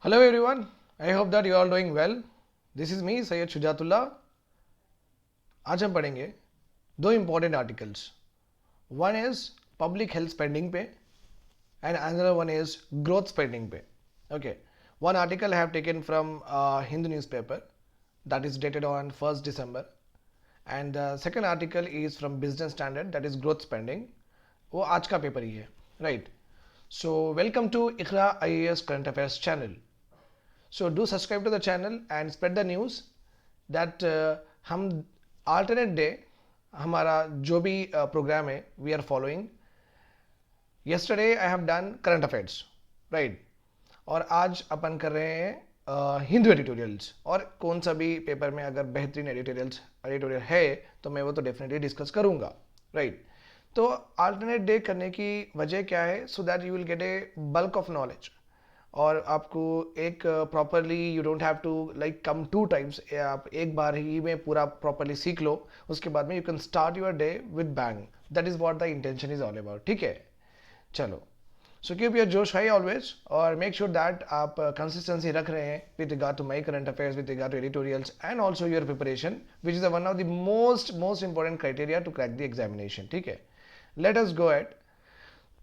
Hello everyone, I hope that you are all doing well. This is me Syed Shujatullah. आज हम पढ़ेंगे दो important articles. One is public health spending पे and another one is growth spending पे. Okay, one article I have taken from Hindu newspaper that is dated on 1st December and the second article is from Business Standard that is growth spending. वो आज का paper ही है, right? So welcome to Iqra IAS Current Affairs channel. So do subscribe to the channel and spread the news that हम alternate day हमारा जो भी programme है we are following. Yesterday I have done current affairs, right? और आज अपन कर रहे हैं हिंदू एडिटोरियल्स और कौन सा भी पेपर में अगर बेहतरीन एडिटोरियल है तो मैं वो तो डेफिनेटली डिस्कस करूँगा, राइट? तो अल्टरनेट डे करने की वजह क्या है? So that you will get a bulk of knowledge और आपको एक properly you don't have to like come two times, आप एक बार ही में पूरा प्रॉपरली सीख लो, उसके बाद में you can start your day with bang. That is what the intention is all about. ठीक है, चलो. सो कीप योर जोश हाई ऑलवेज और मेक श्योर दैट आप कंसिस्टेंसी रख रहे हैं with regard to my current affairs, with regard to editorials and also your preparation which is one of the most important criteria to crack the examination. ठीक है, let us go at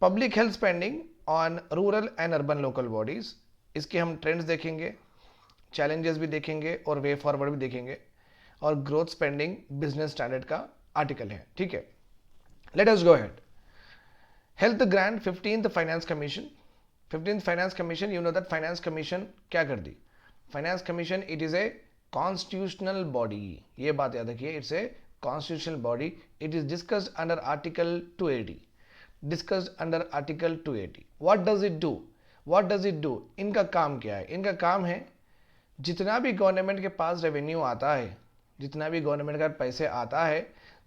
public health spending on rural and urban local bodies. इसके हम trends देखेंगे, challenges भी देखेंगे और way forward भी देखेंगे. और ग्रोथ स्पेंडिंग बिजनेस स्टैंडर्ड का आर्टिकल है. ठीक है, let us go ahead. Health grant 15th finance commission. 15th finance commission, you know that finance commission क्या कर दी? Finance commission it is a constitutional body. ये बात याद रखिए, it's a constitutional body. It is discussed under article 280. Discussed under article 280. What does it do? What does it do? इनका काम क्या है? इनका काम है जितना भी गवर्नमेंट के पास रेवेन्यू आता है, जितना भी गवर्नमेंट का पैसे आता है,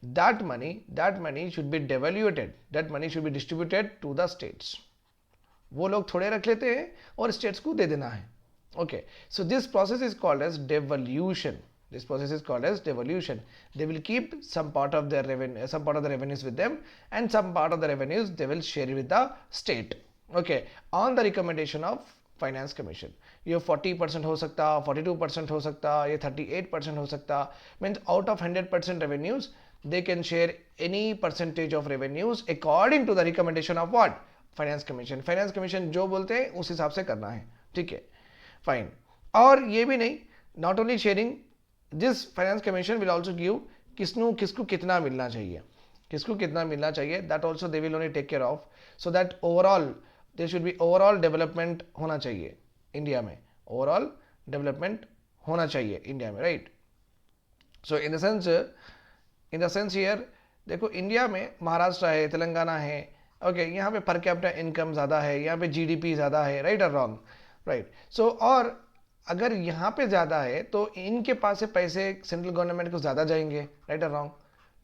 that money should be devaluated, that money should be distributed to the states. वो लोग थोड़े रख लेते हैं और स्टेट्स को दे देना है. Okay, so this process is called as devolution. This process is called as devolution. They will keep some part of their revenue, some part of the revenues with them, and some part of the revenues they will share it with the state. Okay, on the recommendation of Finance Commission. ये 40% हो सकता, 42% हो सकता, ये 38% हो सकता. Means out of 100% revenues, they can share any percentage of revenues according to the recommendation of what? Finance Commission. Finance Commission जो बोलते हैं उस हिसाब से करना है. ठीक है, फाइन. और ये भी नहीं, not only sharing, this finance commission will also give किसको कितना मिलना चाहिए, किसको कितना मिलना चाहिए. That also they will only take care of, so that overall there should be overall development होना चाहिए इंडिया में. ओवरऑल डेवलपमेंट होना चाहिए इंडिया में, right? So in the sense here देखो, इंडिया में महाराष्ट्र है, तेलंगाना है, ओके, यहाँ पे पर कैपिटा इनकम ज़्यादा है, यहाँ पे जीडीपी ज़्यादा है, राइट और रॉन्ग, राइट? सो और अगर यहाँ पे ज़्यादा है तो इनके पास से पैसे सेंट्रल गवर्नमेंट को ज़्यादा जाएंगे, राइट और रॉन्ग?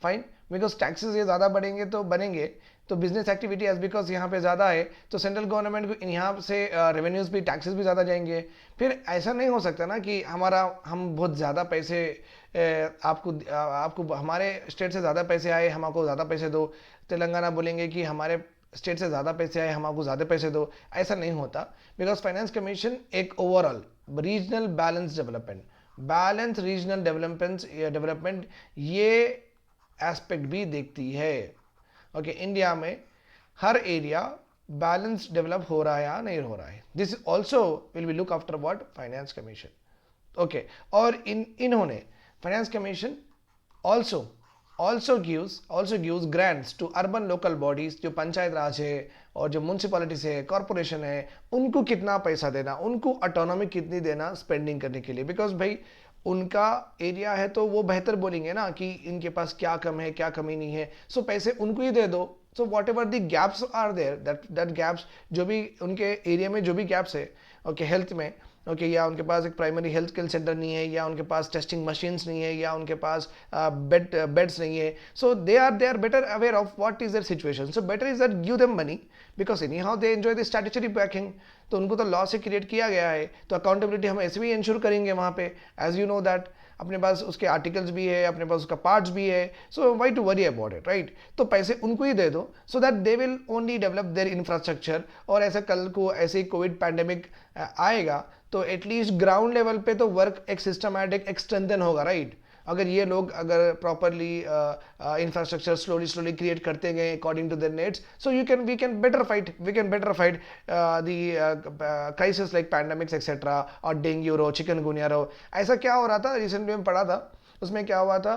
फाइन, बिकॉज टैक्सेस ये ज़्यादा बढ़ेंगे तो बनेंगे, तो बिजनेस एक्टिविटी एज बिकॉज यहाँ पे ज़्यादा है तो सेंट्रल गवर्नमेंट को यहाँ से रेवेन्यूज़ भी, टैक्सेस भी ज़्यादा जाएंगे. फिर ऐसा नहीं हो सकता ना कि हम बहुत ज़्यादा पैसे आपको हमारे स्टेट से ज़्यादा पैसे आए, हमको ज़्यादा पैसे दो. तेलंगाना बोलेंगे कि हमारे स्टेट से ज़्यादा पैसे आए, हमको ज़्यादा पैसे दो. ऐसा नहीं होता, बिकॉज फाइनेंस कमीशन एक overall regional balance regional development ये एस्पेक्ट भी देखती है. ओके, इंडिया में हर एरिया बैलेंस डेवलप हो रहा है या नहीं हो रहा है. This also will be look after what? Finance commission. Okay, और इन्होंने finance commission also gives grants to urban local bodies, जो पंचायत राज है और जो म्यूनसिपैलिटीज है, कॉरपोरेशन है, उनको कितना पैसा देना, उनको ऑटोनॉमी कितनी देना स्पेंडिंग करने के लिए. बिकॉज भाई उनका एरिया है तो वो बेहतर बोलेंगे ना कि इनके पास क्या कम है, क्या कमी नहीं है. सो पैसे उनको ही दे दो. So whatever the gaps are there, that gaps, जो भी उनके एरिया में जो भी गैप्स है, ओके, हेल्थ में, ओके, या उनके पास एक प्राइमरी हेल्थ केयर सेंटर नहीं है, या उनके पास टेस्टिंग मशीन्स नहीं है, या उनके पास बेड्स नहीं है. So they are better aware of what is their situation. So better is that give them money because anyhow they enjoy the statutory backing. तो उनको तो लॉ से क्रिएट किया गया है, तो अकाउंटेबिलिटी हम ऐसे भी इंश्योर करेंगे वहाँ पे. एज यू नो दैट अपने पास उसके आर्टिकल्स भी है, अपने पास उसका पार्ट्स भी है. So why to worry about it, right? तो पैसे उनको ही दे दो so that they will only develop their infrastructure. और ऐसा कल को ऐसे ही कोविड पैंडेमिक आएगा तो एटलीस्ट ग्राउंड लेवल पे तो वर्क एक सिस्टमैटिक एक स्ट्रेंथन होगा, राइट? अगर ये लोग अगर properly infrastructure slowly slowly create करते गए according to their needs, so we can better fight the crisis like pandemics etcetera, और डेंगू रहो, चिकनगुनिया रहो। ऐसा क्या हो रहा था रिसेंटली में पढ़ा था, उसमें क्या हुआ था,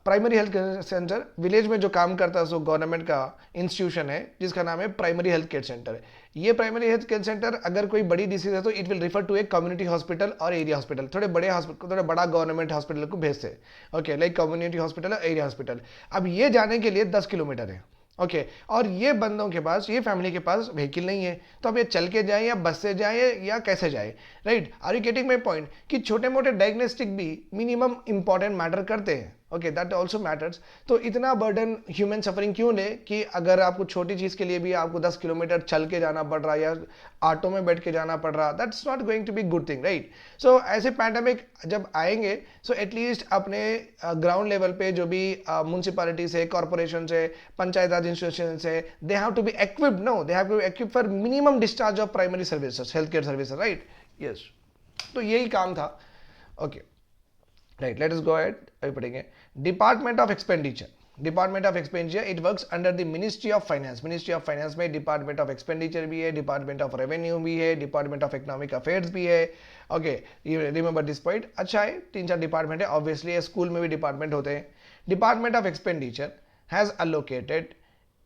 प्राइमरी हेल्थ सेंटर विलेज में जो काम करता है, सो गवर्नमेंट का इंस्टीट्यूशन है जिसका नाम है प्राइमरी हेल्थ केयर सेंटर। ये प्राइमरी हेल्थ केयर सेंटर अगर कोई बड़ी डिसीज है तो it will refer to a community hospital और एरिया हॉस्पिटल, थोड़े बड़े हॉस्पिटल, थोड़ा बड़ा गवर्नमेंट हॉस्पिटल को भेजते, ओके, लाइक कम्युनिटी हॉस्पिटल और एरिया हॉस्पिटल। अब ये जाने के लिए 10 किलोमीटर है, ओके, और ये बंदों के पास, ये फैमिली के पास व्हीकल नहीं है, तो अब ये चल के जाए या बस से जाए या कैसे जाए, right? Are you getting my point? कि छोटे मोटे डायग्नोस्टिक भी मिनिमम इंपॉर्टेंट मैटर करते हैं, ओके, दैट ऑल्सो मैटर्स। तो इतना बर्डन ह्यूमन सफरिंग क्यों ले कि अगर आपको छोटी चीज़ के लिए भी आपको 10 किलोमीटर चल के जाना पड़ रहा है या ऑटो में बैठ के जाना पड़ रहा, that's not going to be good thing, right? So ऐसे पैंडेमिक जब आएंगे, सो एटलीस्ट अपने ग्राउंड लेवल पे जो भी म्यूनसिपालिटी से, कॉर्पोरेशन से, पंचायत राज इंस्टीट्यूशन से, they have to be equipped, no, they have to be equipped for minimum discharge of primary services, health care services, right? Yes, तो यही काम था, okay, right. Let us go ahead, अभी पढ़ेंगे department of expenditure. Department of expenditure it works under the ministry of finance. Ministry of finance में department of expenditure भी है, department of revenue भी है, डिपार्टमेंट ऑफ इकोनॉमिक अफेयर्स भी है, okay, you remember this point. अच्छा है, 3-4 department है, ऑब्वियसली स्कूल में भी डिपार्टमेंट होते हैं। Department of expenditure has allocated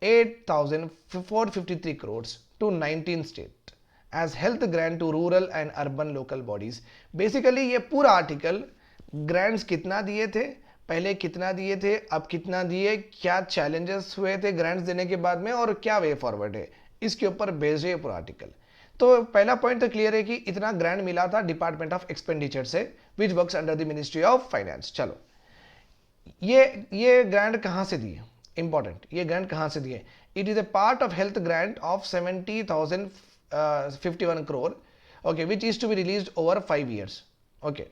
8,453 crores to 19 states as health grant to rural and urban local bodies। Basically ये पूरा आर्टिकल ग्रांट्स कितना दिए थे, पहले कितना दिए थे, अब कितना दिए, क्या चैलेंजेस हुए थे ग्रांट्स देने के बाद में, और क्या वे फॉरवर्ड है, इसके ऊपर बेस्ड है पूरा आर्टिकल। तो पहला पॉइंट तो क्लियर है कि इतना ग्रांट मिला था डिपार्टमेंट ऑफ एक्सपेंडिचर से, which works under the ministry of finance. चलो, ये ग्रांट कहां से दिए, इंपॉर्टेंट, ये ग्रांट कहां से दिए? It is a part of health grant of 70,051 crore, okay, which is to be released over 5 years, okay.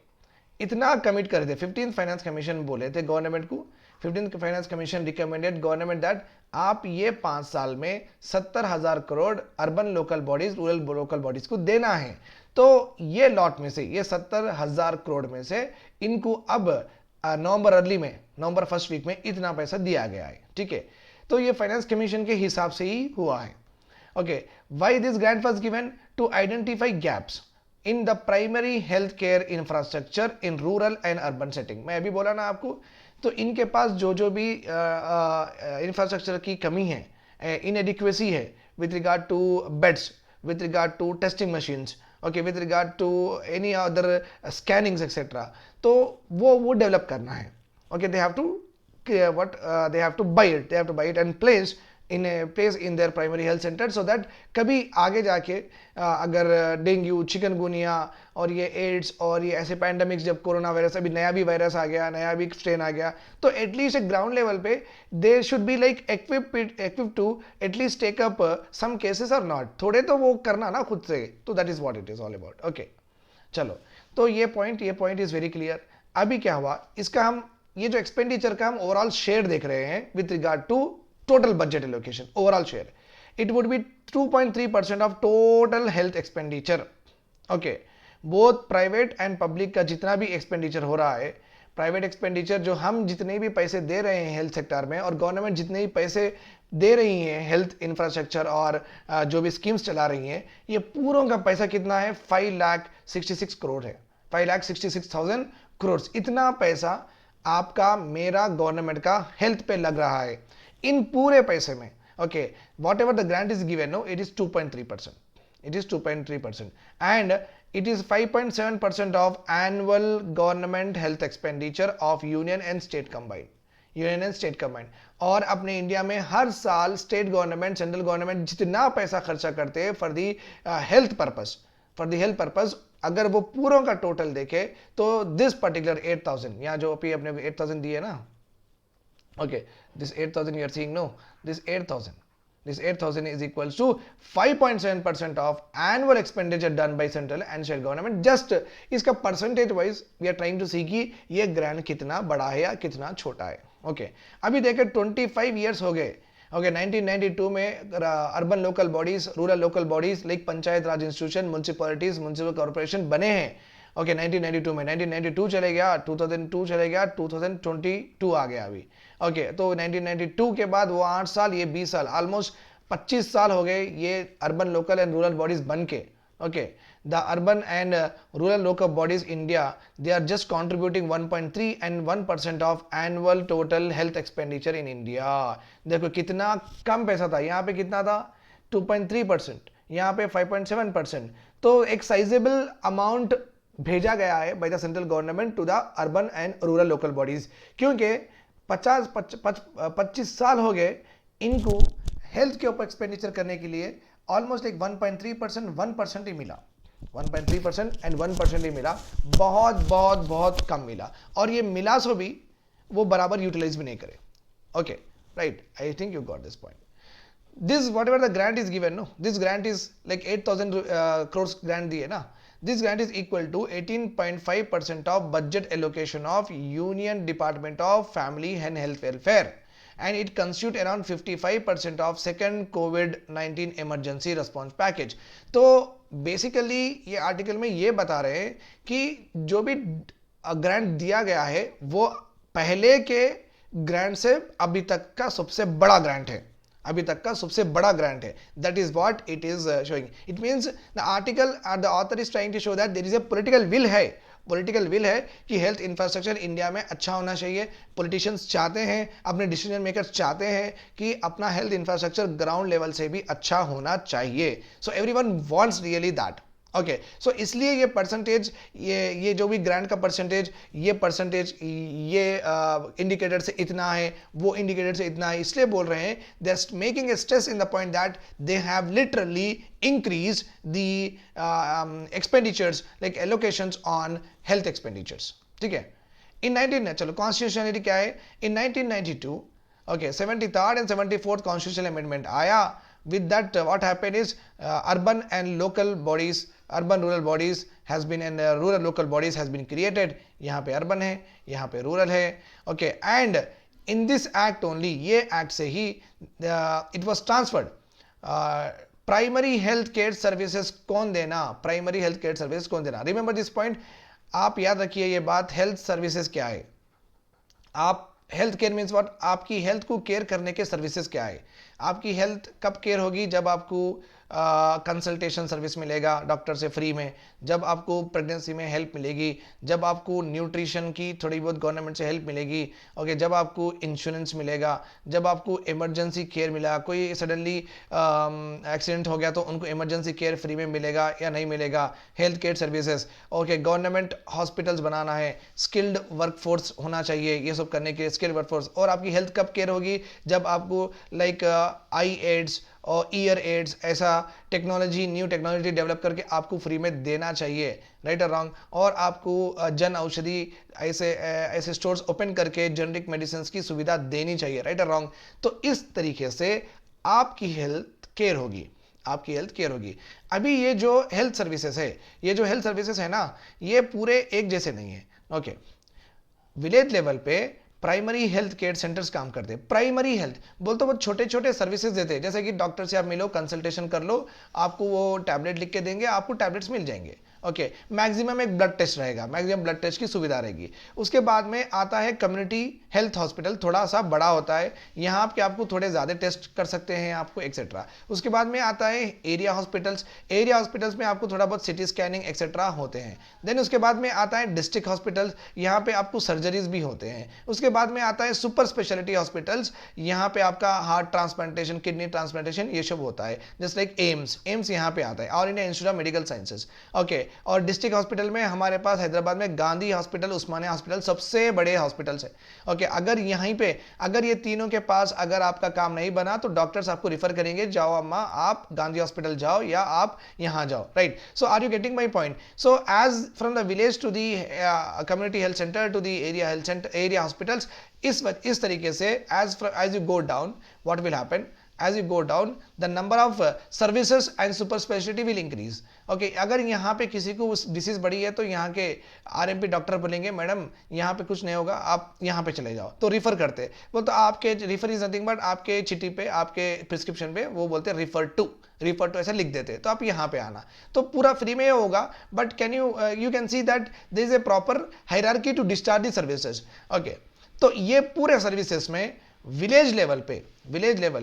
इतना कमिट कर दे, 15th फाइनेंस कमीशन बोले थे गवर्नमेंट को, 15th finance commission recommended government that आप ये 5 साल में 70,000 crore urban local bodies, rural local bodies को देना है। तो ये लॉट में से, ये 70,000 करोड़ में से इनको अब नवंबर अर्ली में, नवंबर फर्स्ट वीक में इतना पैसा दिया गया है, ठीक है? तो ये फाइनेंस कमीशन के हिसाब से ही हुआ है, okay. Why this grant was given? To identify gaps in the primary health care infrastructure in rural and urban setting. मैं अभी बोला ना आपको, तो इनके पास जो भी इंफ्रास्ट्रक्चर की कमी है, इनएडिक्वेसी है, with regard to beds, with regard to testing machines, okay, with regard to any other scannings etcetera, तो वो डेवलप करना है, okay. They have to they have to buy it and place in their primary health center, so that कभी आगे जाके अगर dengue, chikungunya और ये एड्स और ये ऐसे पैंडेमिक्स, जब कोरोना वायरस, अभी नया भी वायरस आ गया, नया भी स्ट्रेन आ गया, तो एटलीस्ट एक ग्राउंड लेवल पे they should be like equipped to at least take up some cases और नॉट, थोड़े तो वो करना ना खुद से, तो that is what it is all about, okay. चलो, तो ये पॉइंट इज वेरी क्लियर। अभी क्या हुआ, इसका हम ये जो एक्सपेंडिचर का हम ओवरऑल शेयर देख रहे हैं with regard to total budget allocation, overall share it would be 2.3% of total health expenditure, okay. Both private and public का जितना भी एक्सपेंडिचर हो रहा है, प्राइवेट एक्सपेंडिचर जो हम जितने भी पैसे दे रहे हैं हेल्थ सेक्टर में, और गवर्नमेंट जितने भी पैसे दे रही है हेल्थ इंफ्रास्ट्रक्चर और जो भी स्कीम्स चला रही हैं, ये पूरों का पैसा कितना है? 5,66 करोड़ है, 5,66,000 करोड़। इतना पैसा आपका, मेरा, गवर्नमेंट का हेल्थ पे लग रहा है इन पूरे पैसे में, okay. Whatever the grant is given, no, it is 2.3%, it is 2.3%, and it is 5.7% of annual government health expenditure of union and state combined. और अपने इंडिया में हर साल स्टेट गवर्नमेंट, सेंट्रल गवर्नमेंट जितना पैसा खर्चा करते हैं फॉर दी हेल्थ पर्पस, अगर वो पूरों का टोटल देखे तो दिस पर्टिकुलर 8,000, यहाँ जो अभी अपने 8,000 दिए ना, okay, this 8,000 you are seeing, no, this 8,000 is equals to 5.7% of annual expenditure done by central and state government। Just इसका percentage wise we are trying to see कि ये ग्रांट कितना बड़ा है या कितना छोटा है, ओके। अभी देखें 25 ईयर्स हो गए ओके 1992 में urban local bodies, rural local bodies like Panchayat राज इंस्टीट्यूशन, म्यूनसिपैलिटीज, म्यूनसिपल कॉर्पोरेशन बने हैं। ओके 1992 में, 1992 चले गया, 2002 चले गया, 2022 आ गया अभी। ओके तो 1992 के बाद वो 8 साल, ये 20 साल, ऑलमोस्ट 25 साल हो गए ये urban local and rural bodies बन के। Okay the urban and rural local bodies India, they are just contributing 1.3 and 1% of annual total health expenditure in India। देखो कितना कम पैसा था, यहाँ पे कितना था 2.3%, यहाँ पे 5.7%। तो एक साइजेबल अमाउंट भेजा गया है by the central government to the urban and rural local bodies, क्योंकि 25 साल हो गए इनको हेल्थ के ऊपर एक्सपेंडिचर करने के लिए। ऑलमोस्ट एक 1.3%, 1% ही मिला, 1.3% एंड 1% ही मिला, बहुत बहुत बहुत कम मिला। और ये मिला सो भी वो बराबर यूटिलाइज भी नहीं करे। Okay right, I think you got this point. This whatever the grant is given, no this grant is like 8,000 crores grant दिए ना, this grant is equal to 18.5% of budget allocation of union department of family and health welfare, and it constitute around 55% of second COVID-19 emergency response package। तो basically ये article में ये बता रहे हैं कि जो भी ग्रांट दिया गया है वो पहले के ग्रांट से अभी तक का सबसे बड़ा ग्रांट है, अभी तक का सबसे बड़ा ग्रांट है। That is what it is showing. It means the article the author is trying to show that there is a political will है, पॉलिटिकल विल है कि हेल्थ इंफ्रास्ट्रक्चर इंडिया में अच्छा होना चाहिए। पॉलिटिशियंस चाहते हैं, अपने डिसीजन मेकर्स चाहते हैं कि अपना हेल्थ इंफ्रास्ट्रक्चर ग्राउंड लेवल से भी अच्छा होना चाहिए। So everyone wants really that. Okay so इसलिए ये परसेंटेज, ये जो भी ग्रांट का परसेंटेज, ये परसेंटेज ये इंडिकेटर से इतना है, वो इंडिकेटर से इतना है, इसलिए बोल रहे हैं they are making a stress in the point that they have literally increase the expenditures like allocations on health expenditures. ठीक है, इन 19 चलो कॉन्स्टिट्यूशनलिटी क्या है, in 1992 okay 73rd and 74th constitutional amendment आया। with that what happened is urban and local bodies, urban rural bodies has been and rural local bodies has been created। यहाँ पे urban है, यहाँ पे rural है। okay and in this act only, ये act से ही it was transferred primary health care services कौन देना, प्राइमरी हेल्थ केयर सर्विसेज कौन देना। रिमेंबर दिस पॉइंट, आप याद रखिए ये बात। हेल्थ सर्विसेज क्या है, आप हेल्थ केयर मीन्स व्हाट, आपकी हेल्थ को केयर करने के सर्विसेज क्या है। आपकी हेल्थ कब केयर होगी, जब आपको कंसल्टेशन सर्विस मिलेगा डॉक्टर से फ्री में, जब आपको प्रेगनेंसी में हेल्प मिलेगी, जब आपको न्यूट्रिशन की थोड़ी बहुत गवर्नमेंट से हेल्प मिलेगी। ओके जब आपको इंश्योरेंस मिलेगा, जब आपको इमरजेंसी केयर मिला, कोई सडनली एक्सीडेंट हो गया तो उनको इमरजेंसी केयर फ्री में मिलेगा या नहीं मिलेगा। Health care services. Okay government hospitals बनाना है, स्किल्ड वर्कफोर्स होना चाहिए ये सब करने के, स्किल्ड वर्कफोर्स। और आपकी हेल्थ कब केयर होगी, जब आपको लाइक आई एड्स और ईयर एड्स ऐसा टेक्नोलॉजी, न्यू टेक्नोलॉजी डेवलप करके आपको फ्री में देना चाहिए, राइट और रॉन्ग। और आपको जन औषधि ऐसे स्टोर्स ओपन करके जेनरिक मेडिसिन की सुविधा देनी चाहिए, राइट और रॉन्ग। तो इस तरीके से आपकी हेल्थ केयर होगी, आपकी हेल्थ केयर होगी। अभी ये जो हेल्थ सर्विसेज है, ये जो हेल्थ सर्विसेज है ना, ये पूरे एक जैसे नहीं है। ओके विलेज लेवल पे प्राइमरी हेल्थ केयर सेंटर्स काम करते हैं। प्राइमरी हेल्थ बोलते बहुत छोटे छोटे सर्विसेज देते हैं, जैसे कि डॉक्टर से आप मिलो, कंसल्टेशन कर लो, आपको वो टैबलेट लिख के देंगे, आपको टैबलेट्स मिल जाएंगे। ओके मैक्सिमम एक ब्लड टेस्ट रहेगा, मैक्सिमम ब्लड टेस्ट की सुविधा रहेगी। उसके बाद में आता है कम्युनिटी हेल्थ हॉस्पिटल, थोड़ा सा बड़ा होता है, यहाँ पे आपको थोड़े ज़्यादा टेस्ट कर सकते हैं आपको एक्सेट्रा। उसके बाद में आता है एरिया हॉस्पिटल्स, एरिया हॉस्पिटल्स में आपको थोड़ा बहुत सिटी स्कैनिंग एक्सेट्रा होते हैं। देन उसके बाद में आता है डिस्ट्रिक्ट हॉस्पिटल्स, यहाँ पे आपको सर्जरीज भी होते हैं। उसके बाद में आता है सुपर स्पेशलिटी हॉस्पिटल्स, यहाँ पे आपका हार्ट ट्रांसप्लांटेशन, किडनी ट्रांसप्लांटेशन ये सब होता है, जस्ट लाइक एम्स, एम्स यहाँ पे आता है, और India institute of medical sciences. Okay और डिस्ट्रिक्ट हॉस्पिटल में हमारे पास हैदराबाद में गांधी हॉस्पिटल, उस्मानिया हॉस्पिटल सबसे बड़े हॉस्पिटल्स है। ओके अगर यहीं पे अगर ये तीनों के पास अगर आपका काम नहीं बना तो डॉक्टर्स आपको रिफर करेंगे, जाओ अम्मा आप गांधी हॉस्पिटल जाओ या आप यहां जाओ, right. So are you getting my point. So as from the village to the community health centre to the area health centre, area hospitals, इस तरीके से as you go down what will happen, as you go down the number of services and super specialty will increase. Okay, अगर यहाँ पे किसी को disease बढ़ी है तो यहाँ के आरएमपी डॉक्टर बोलेंगे मैडम यहाँ पे कुछ नहीं होगा, आप यहाँ पे चले जाओ, तो रिफर करते बोल, तो आपके रिफर इज नथिंग बट आपके चिट्ठी पे आपके प्रिस्क्रिप्शन पे वो बोलते हैं रिफर टू ऐसा लिख देते, तो आप यहाँ पे आना, तो पूरा फ्री में होगा. But can you can see that there is a proper hierarchy to discharge the services. Okay, तो ये पूरे सर्विसेज में विलेज लेवल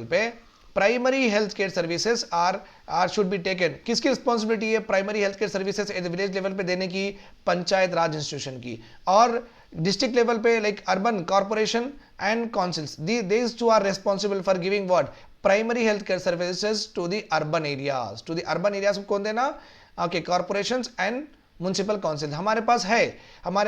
पे primary health care services are should be taken. किसकी रिस्पॉन्सिबिलिटी है primary health care services at village level पे देने की? पंचायत राज इंस्टीट्यूशन की. और डिस्ट्रिक्ट लेवल पे like urban corporation and councils, these two are responsible for giving what? Primary health care services to the urban areas. को कौन देना? Okay, corporations and municipal council. हमारे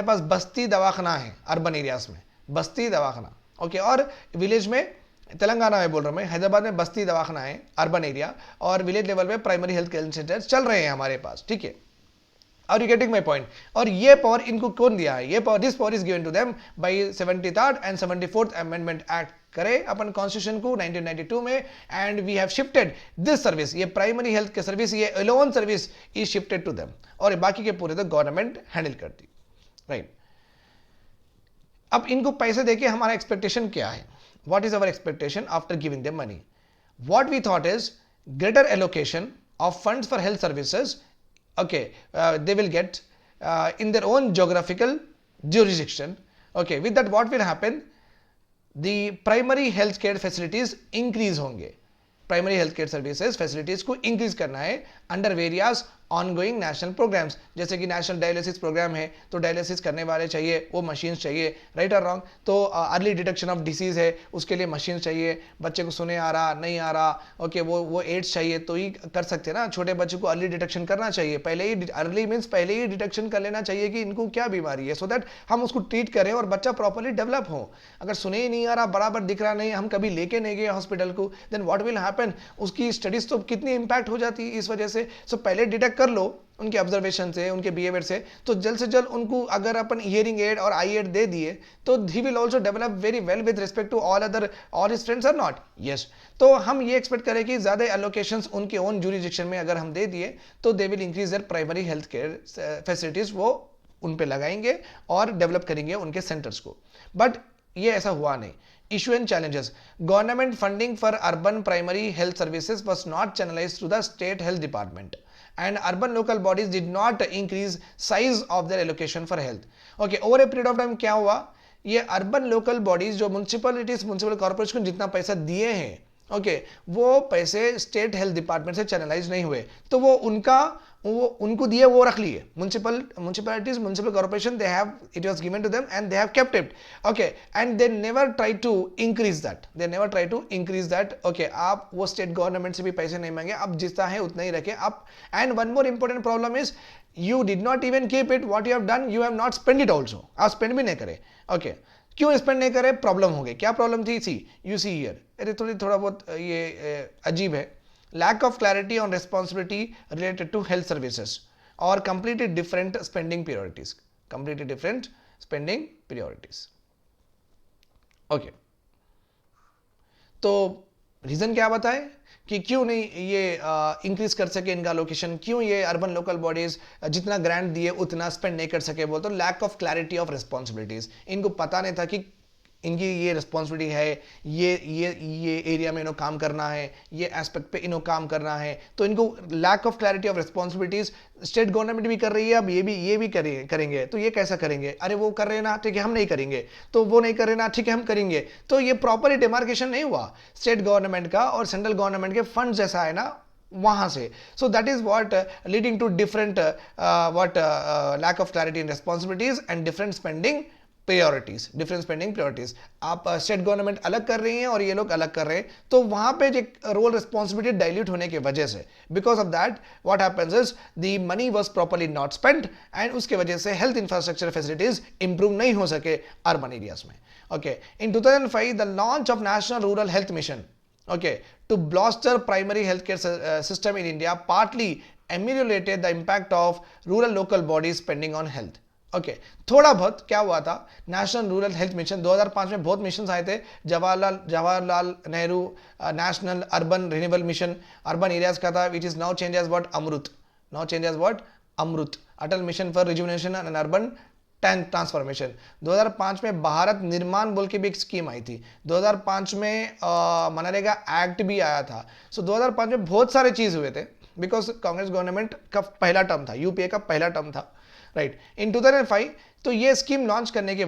पास बस्ती दवाखाना है अर्बन एरियाज में, बस्ती दवाखाना. ओके, और विलेज में, तेलंगाना में बोल रहा हूं मैं, हैदराबाद में बस्ती दवाखाना है अर्बन एरिया, और विलेज लेवल पे प्राइमरी हेल्थ केयर सेंटर चल रहे हैं हमारे पास. ठीक है, are you getting my point? और ये पावर इनको कौन दिया है? ये power, this power is given to them by 73rd and 74th amendment act करे अपन कॉन्स्टिट्यूशन को 1992 में, and we have shifted this service, ये प्राइमरी हेल्थ केयर सर्विस, ये alone service is shifted to them, और बाकी के पूरे तो गवर्नमेंट हैंडल करती. राइट, अब इनको पैसे देके हमारा एक्सपेक्टेशन क्या है? What is our expectation after giving them money? What we thought is greater allocation of funds for health services. Okay, they will get in their own geographical jurisdiction. Okay, with that what will happen? The primary health care facilities increase होंगे. Primary health care services facilities को increase करना है under various ongoing national programmes. जैसे कि national dialysis programme है, तो dialysis करने वाले चाहिए, वो मशीन्स चाहिए. राइट और रॉन्ग? तो अर्ली डिटेक्शन ऑफ डिसीज है, उसके लिए मशीन चाहिए. बच्चे को सुने आ रहा नहीं आ रहा, ओके, वो एड्स चाहिए तो ही कर सकते हैं ना. छोटे बच्चे को अर्ली डिटेक्शन करना चाहिए, पहले ही अर्ली मीन्स पहले ही डिटेक्शन कर लेना चाहिए कि इनको क्या बीमारी है, सो दैट हम उसको ट्रीट करें और बच्चा प्रॉपरली डेवलप हो. अगर सुने ही नहीं आ रहा, बराबर दिख रहा नहीं, हम कभी लेके नहीं गए हॉस्पिटल को, देन व्हाट विल हैपन? उसकी स्टडीज तो कितनी इंपैक्ट हो जाती है इस वजह से. सो पहले डिटेक्ट कर लो उनके ऑब्जर्वेशन से, उनके बिहेवियर से, तो जल्द से जल्द उनको अगर अपन हियरिंग एड और आई एड दे दिए तो ही will also develop very well with respect to all his friends are not. Yes, तो हम ये एक्सपेक्ट करें कि ज्यादा एलोकेशंस उनके ओन जुरिडिक्शन में अगर हम दे दिए तो they will increase their primary health care facilities, वो उन पे लगाएंगे और डेवलप करेंगे उनके सेंटर्स को. बट ये ऐसा हुआ नहीं. Issue and challenges. Government funding for urban primary health services was not channelized through the state health department, and urban local bodies did not increase size of their allocation for health. Okay, over a period of time क्या हुआ? ये urban local bodies जो municipal corporation को जितना पैसा दिए हैं, okay, वो पैसे स्टेट हेल्थ डिपार्टमेंट से चैनलाइज नहीं हुए, तो वो उनको दिए, वो रख लिए. Municipalities, municipal corporation, they have, it was given to them and they have kept it. Okay, and they never try to increase that. Okay, आप वो स्टेट गवर्नमेंट से भी पैसे नहीं मांगे, आप जितना है उतना ही रखे आप. And one more important problem is you did not even keep it. What you have done, you have not spend it also. आप स्पेंड भी नहीं करे. ओके, क्यों स्पेंड नहीं करे? प्रॉब्लम हो गई. क्या प्रॉब्लम थी? You see here. अरे थोड़ा बहुत ये अजीब है. Lack of clarity on responsibility related to health services or completely different spending priorities. Okay. तो रीजन क्या बताए कि क्यों नहीं ये इंक्रीज कर सके इनका लोकेशन, क्यों ये अर्बन लोकल बॉडीज जितना ग्रांट दिए उतना स्पेंड नहीं कर सके? बोल तो lack of clarity of responsibilities. इनको पता नहीं था कि इनकी ये रिस्पॉन्सिबिलिटी है, ये एरिया में इनको काम करना है, ये एस्पेक्ट पे इनको काम करना है. तो इनको lack of clarity of responsibilities state government भी कर रही है, अब ये भी करेंगे. तो ये कैसा करेंगे? अरे वो कर रहे हैं ना, ठीक है हम नहीं करेंगे. तो वो नहीं कर रहे ना, ठीक है हम करेंगे. तो ये प्रॉपरली डिमार्केशन नहीं हुआ स्टेट गवर्नमेंट का और सेंट्रल गवर्नमेंट के फंड जैसा है ना वहां से. So that is what leading to different lack of clarity in responsibilities and different spending priorities. आप स्टेट गवर्नमेंट अलग कर रही हैं और ये लोग अलग कर रहे हैं, तो वहां पे एक रोल रिस्पॉन्सिबिलिटी डाइल्यूट होने की वजह से, because of that what happens is the money was properly not spent, and उसके वजह से हेल्थ इंफ्रास्ट्रक्चर फैसिलिटीज इंप्रूव नहीं हो सके अर्बन एरियाज में. Okay, in 2005 the launch of national rural health mission, okay, to bolster primary healthcare system in India partly ameliorated the impact of rural local bodies spending on health. Okay थोड़ा बहुत क्या हुआ था, national rural health mission 2005 में बहुत mission आए थे, Jawaharlal Nehru national urban renewable mission, urban areas का था, which is now change as what Amrut, now change as what Amrut, Atal mission for rejuvenation and urban transformation. 2005 में भारत निर्माण बोल के भी एक स्कीम आई थी, 2005 में मनरेगा एक्ट भी आया था। सो 2005 में बहुत सारे चीज हुए थे, बिकॉज कांग्रेस गवर्नमेंट का पहला टर्म था, यूपीए का पहला टर्म था, राइट। इन 2005 तो ये स्कीम लॉन्च करने की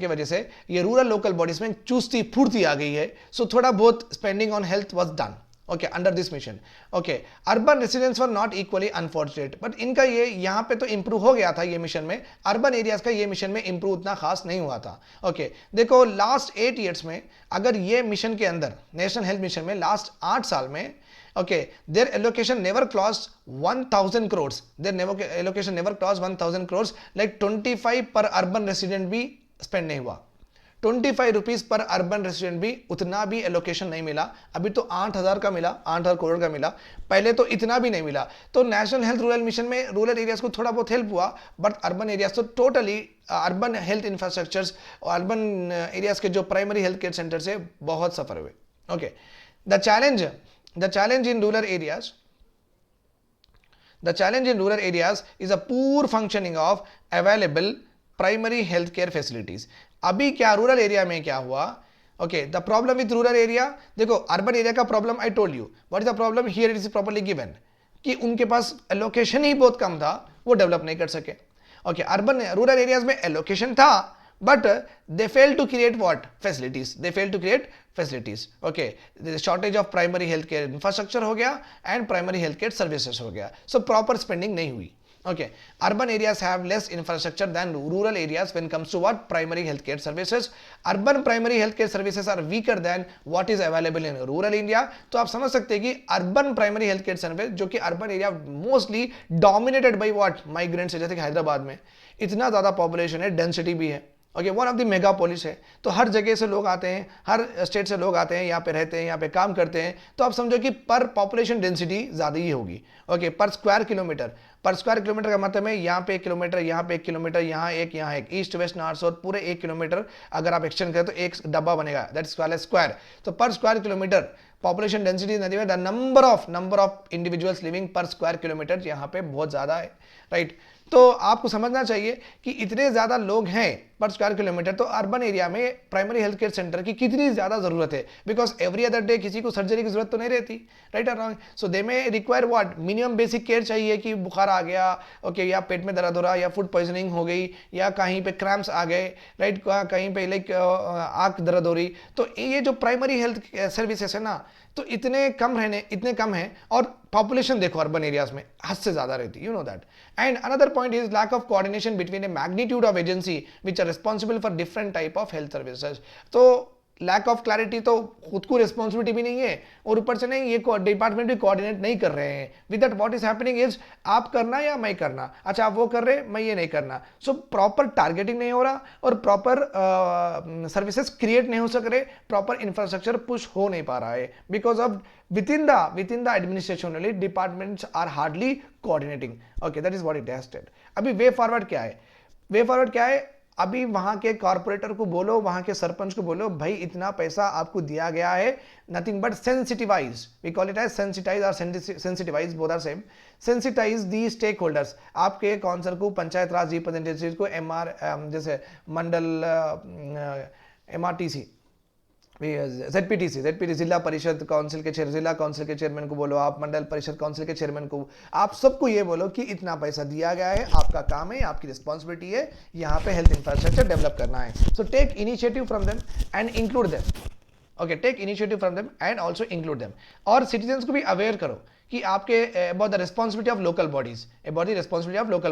वजह से, ये रूरल लोकल बॉडीज में चुस्ती फुर्ती आ गई है। सो थोड़ा बहुत spending on health was done, okay, under this mission. Okay, urban residents were not equally unfortunate, but इनका ये यहाँ पे तो इंप्रूव हो गया था ये मिशन में, अर्बन एरियाज का ये मिशन में इंप्रूव उतना खास नहीं हुआ था। ओके, देखो लास्ट 8 ईयर्स में अगर ये मिशन के अंदर, नेशनल हेल्थ मिशन में लास्ट 8 साल में, okay, their allocation never crossed 1000 crores, allocation never crossed 1000 crores, like 25 पर अर्बन रेसिडेंट भी स्पेंड नहीं हुआ, 25 रुपीज पर अर्बन रेसिडेंट भी उतना भी एलोकेशन नहीं मिला। अभी तो 8000 का मिला, 8000 करोड़ का मिला, पहले तो इतना भी नहीं मिला। तो नेशनल हेल्थ रूरल मिशन में रूरल एरियाज को थोड़ा बहुत हेल्प हुआ, बट अर्बन एरियाज तो totally urban health infrastructures, urban areas के जो प्राइमरी हेल्थ केयर सेंटर से बहुत सफर हुए। Okay, the challenge in rural areas is a poor functioning of available primary health care facilities। अभी क्या रूरल एरिया में क्या हुआ? Okay, the problem with rural area, देखो अर्बन एरिया का problem I told you, what is the problem here, it is properly given कि उनके पास allocation ही बहुत कम था, वो डेवलप नहीं कर सके। ओके, अर्बन रूरल एरियाज में एलोकेशन था, but they fail to create what facilities, okay, the shortage of primary healthcare infrastructure हो गया and primary healthcare services हो गया, so proper spending नहीं हुई। okay, urban areas have less infrastructure than rural areas when comes to what primary healthcare services, urban primary healthcare services are weaker than what is available in rural India। तो आप समझ सकते हैं कि urban primary healthcare service जो कि urban area mostly dominated by what migrants, जैसे कि हैदराबाद में इतना ज्यादा पॉपुलेशन है, डेंसिटी भी है, okay, one of the mega police है, तो हर जगह से लोग आते हैं, हर स्टेट से लोग आते हैं, यहाँ पे रहते हैं, यहाँ पे काम करते हैं, तो आप समझो कि पर पॉपुलेशन डेंसिटी ज़्यादा ही होगी। ओके, पर स्क्वायर किलोमीटर का मतलब है यहाँ पे 1 किलोमीटर, यहाँ पे 1 किलोमीटर, यहाँ एक, ईस्ट वेस्ट नॉर्थ साउथ पूरे 1 किलोमीटर अगर आप एक्सटेंड करें तो एक डब्बा बनेगा, दैट इज कॉल्ड स्क्वायर। तो पर स्क्वायर किलोमीटर पॉपुलेशन डेंसिटी नदी में the number of individuals living पर स्क्वायर किलोमीटर यहाँ पे बहुत ज़्यादा है, राइट। तो आपको समझना चाहिए कि इतने ज़्यादा लोग हैं पर स्क्वायर किलोमीटर, तो अर्बन एरिया में प्राइमरी हेल्थ केयर सेंटर की कितनी ज़्यादा ज़रूरत है, बिकॉज एवरी अदर डे किसी को सर्जरी की जरूरत तो नहीं रहती, राइट और रॉन्ग। सो दे में require what, minimum basic care चाहिए कि बुखार आ गया, ओके, या पेट में दर्द हो रहा, या फूड पॉइजनिंग हो गई, या कहीं पे क्रैम्प्स आ गए, राइट, कहीं पे लाइक आँख दर्द हो रही, तो ये जो प्राइमरी हेल्थ सर्विसेज है ना, तो इतने कम हैं, और पॉपुलेशन देखो अर्बन एरियाज में हद से ज्यादा रहती, you know that. And another point is lack of coordination between a magnitude of agency which are responsible for different type of health services. तो लैक ऑफ क्लैरिटी, तो खुद को रिस्पॉन्सिबिलिटी भी नहीं है, और ऊपर से नहीं ये डिपार्टमेंट भी कोऑर्डिनेट नहीं कर रहे हैं। With that what is happening is आप करना या मैं करना, अच्छा आप वो कर रहे मैं ये नहीं करना, सो प्रॉपर टारगेटिंग नहीं हो रहा, और प्रॉपर सर्विसेज क्रिएट नहीं हो सक रहे, प्रॉपर इंफ्रास्ट्रक्चर पुश हो नहीं पा रहा है, because of within the administration only departments are hardly coordinating। okay, that is what it has said। अभी वे फॉरवर्ड क्या है, अभी वहां के कॉर्पोरेटर को बोलो, वहां के सरपंच को बोलो, भाई इतना पैसा आपको दिया गया है, nothing but sensitivise, we call it as sensitise और sensitivise, both are same, sensitise the stakeholders, आपके काउंसिल को, पंचायत राज रिप्रेजेंटेटिव को, जैसे मंडल MRTC, ZPTC जिला परिषद काउंसिल के चेयरमैन को बोलो, आप मंडल परिषद काउंसिल के चेयरमैन को, आप सबको ये बोलो कि इतना पैसा दिया गया है, आपका काम है, आपकी रिस्पॉन्सिबिलिटी है, यहाँ पे हेल्थ इंफ्रास्ट्रक्चर डेवलप करना है। So take initiative from them and include them, okay, take initiative from them and also include them, और सिटीजन्स को भी अवेयर करो कि आपके about the responsibility of local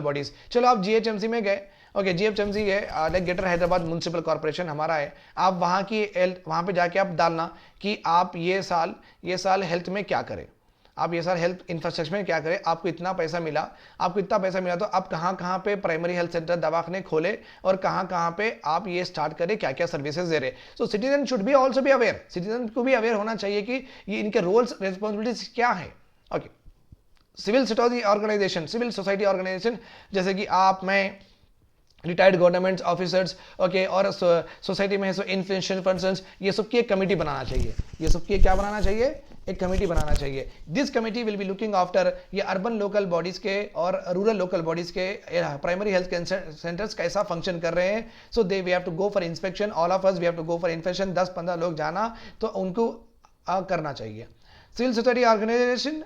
bodies, चलो आप GHMC में गए, ओके, GHMC है like greater Hyderabad municipal corporation हमारा है, आप वहाँ पे जाके आप डालना कि आप ये साल हेल्थ में क्या करें, आप ये साल हेल्थ इंफ्रास्ट्रक्चर में क्या करें, आपको इतना पैसा मिला, तो आप कहाँ पे प्राइमरी हेल्थ सेंटर दवाखाने खोले, और कहाँ पे आप ये स्टार्ट करें, क्या क्या सर्विसेज दे रहे। So citizen should be also be aware, citizen को भी अवेयर होना चाहिए कि ये इनके रोल्स रिस्पॉन्सिबिलिटीज क्या है। ओके, सिविल सोसाइटी ऑर्गेनाइजेशन जैसे कि आप, मैं, रिटायर्ड गवर्नमेंट ऑफिसर्स, ओके, और सोसाइटी में है सो इन्फ्लुएंशियल पर्सन्स, ये सब की एक कमेटी बनाना चाहिए, ये सब की क्या बनाना चाहिए, एक कमेटी बनाना चाहिए. This committee will be looking after ये अर्बन लोकल बॉडीज के और रूरल लोकल बॉडीज के प्राइमरी हेल्थ सेंटर्स कैसा फंक्शन कर रहे हैं. So they we have to go for inspection, all of us we have to go for inspection. 10-15 लोग जाना, तो उनको करना चाहिए. Civil society organization,